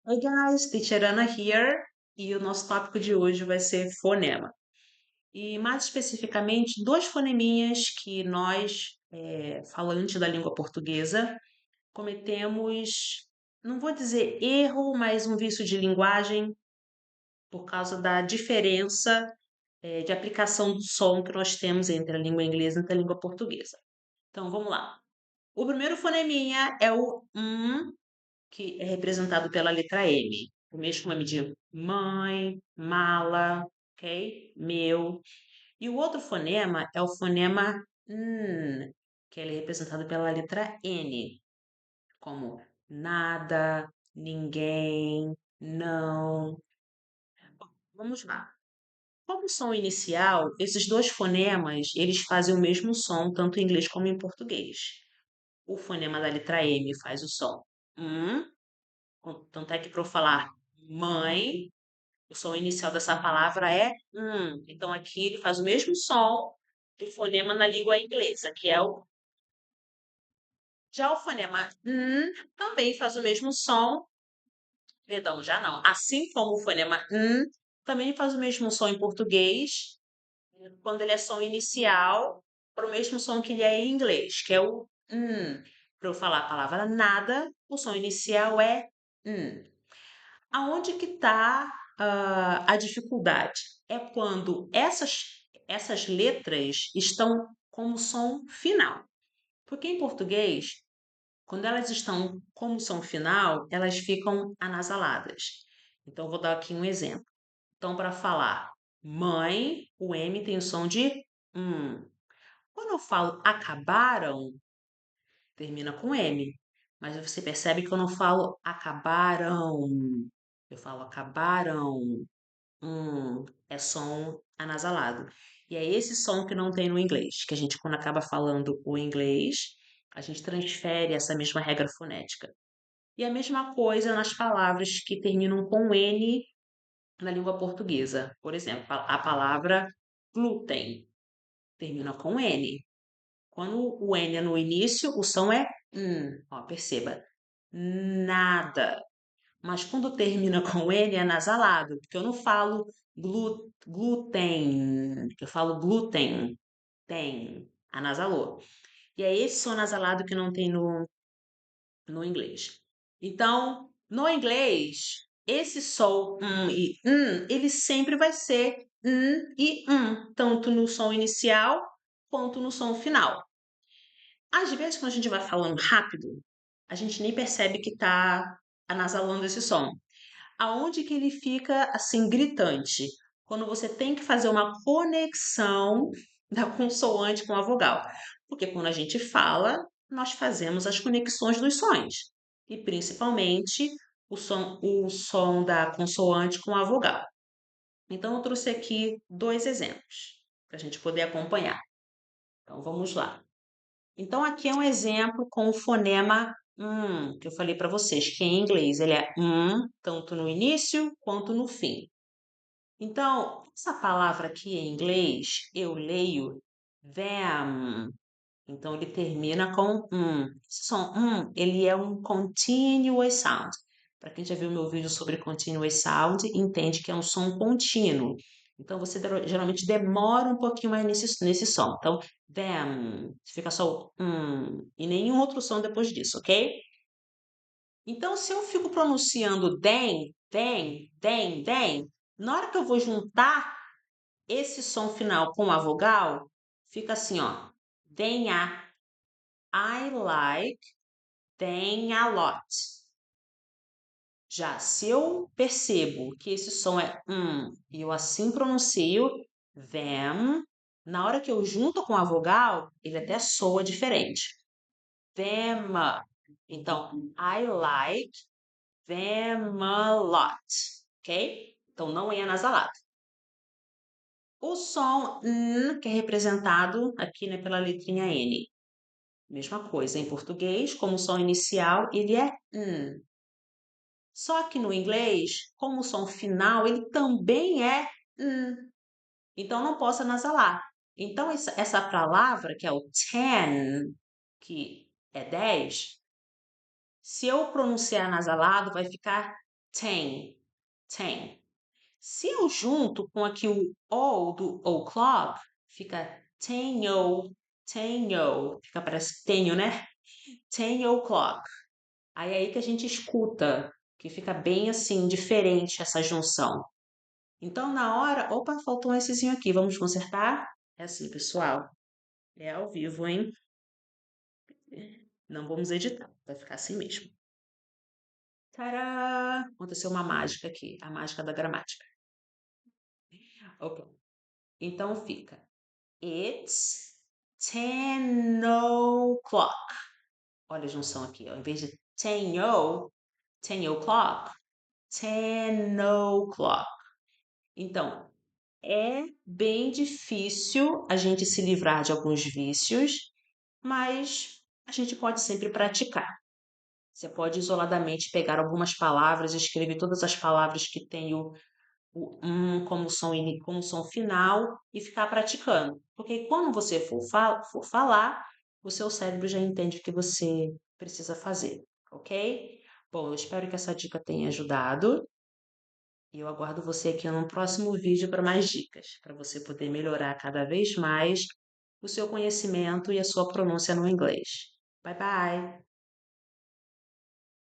Oi, guys, Teacher Ana here, e o nosso tópico de hoje vai ser fonema. E mais especificamente, dois foneminhas que nós, falantes da língua portuguesa, cometemos, não vou dizer erro, mas um vício de linguagem por causa da diferença, de aplicação do som que nós temos entre a língua inglesa e a língua portuguesa. Então, vamos lá. O primeiro foneminha é o que é representado pela letra M. O mesmo como M de mãe, mala, ok? Meu. E o outro fonema é o fonema N, que ele é representado pela letra N, como nada, ninguém, não. Vamos lá. Como som inicial, esses dois fonemas, eles fazem o mesmo som, tanto em inglês como em português. O fonema da letra M faz o som tanto é que para eu falar mãe, o som inicial dessa palavra é Então aqui ele faz o mesmo som do fonema na língua inglesa, que é o. Já o fonema também faz o mesmo som, perdão, já não. Assim como o fonema também faz o mesmo som em português, quando ele é som inicial, para o mesmo som que ele é em inglês, que é o Para eu falar a palavra nada, o som inicial é Aonde que está a dificuldade? É quando essas letras estão como som final. Porque em português, quando elas estão como som final, elas ficam anasaladas. Então, vou dar aqui um exemplo. Então, para falar mãe, o M tem o som de Quando eu falo acabaram, termina com M. Mas você percebe que eu não falo acabaram. Eu falo acabaram. É som anasalado. E é esse som que não tem no inglês, que a gente, quando acaba falando o inglês, a gente transfere essa mesma regra fonética. E a mesma coisa nas palavras que terminam com N na língua portuguesa. Por exemplo, a palavra glúten termina com N. Quando o N é no início, o som é Ó, perceba. Nada. Mas quando termina com N é nasalado, porque eu não falo glúten, eu falo glúten, tem, anasalou. E é esse som nasalado que não tem no inglês. Então, no inglês, esse som e ele sempre vai ser e tanto no som inicial quanto no som final. Às vezes, quando a gente vai falando rápido, a gente nem percebe que está anasalando esse som. Aonde que ele fica assim gritante? Quando você tem que fazer uma conexão da consoante com a vogal. Porque quando a gente fala, nós fazemos as conexões dos sons. E principalmente o som da consoante com a vogal. Então, eu trouxe aqui dois exemplos para a gente poder acompanhar. Então, vamos lá. Então, aqui é um exemplo com o fonema que eu falei para vocês, que em inglês ele é tanto no início quanto no fim. Então, essa palavra aqui em inglês, eu leio them. Então, ele termina com Esse som ele é um continuous sound. Para quem já viu meu vídeo sobre continuous sound, entende que é um som contínuo. Então, você geralmente demora um pouquinho mais nesse som. Então, them, fica só o e nenhum outro som depois disso, ok? Então, se eu fico pronunciando them, na hora que eu vou juntar esse som final com a vogal, fica assim, ó. Them, I like them a lot. Já se eu percebo que esse som é e eu assim pronuncio them, na hora que eu junto com a vogal, ele até soa diferente. Them. Então, I like them a lot. Ok? Então, não é anasalado. O som que é representado aqui, né, pela letrinha N. Mesma coisa, em português, como som inicial, ele é Só que no inglês, como o som final, ele também é Então, não posso anasalar. Então, essa palavra, que é o 10, que é 10, se eu pronunciar nasalado, vai ficar Tem, tem. Se eu junto com aqui o O do o'clock, fica tenho. Fica parece tenho, né? 10 o'clock. Aí é aí que a gente escuta, que fica bem assim, diferente essa junção. Então, na hora, opa, faltou um Szinho aqui, vamos consertar? É assim, pessoal, é ao vivo, hein? Não vamos editar, vai ficar assim mesmo. Tadá! Aconteceu uma mágica aqui, a mágica da gramática. Ok. Então fica, it's 10 o'clock. Olha a junção aqui, ó. Em vez de 10 o'clock, 10 o'clock. Então, é bem difícil a gente se livrar de alguns vícios, mas a gente pode sempre praticar. Você pode isoladamente pegar algumas palavras, escrever todas as palavras que têm o como como som final e ficar praticando. Porque quando você for falar, o seu cérebro já entende o que você precisa fazer, ok? Bom, eu espero que essa dica tenha ajudado e eu aguardo você aqui no próximo vídeo para mais dicas, para você poder melhorar cada vez mais o seu conhecimento e a sua pronúncia no inglês. Bye bye!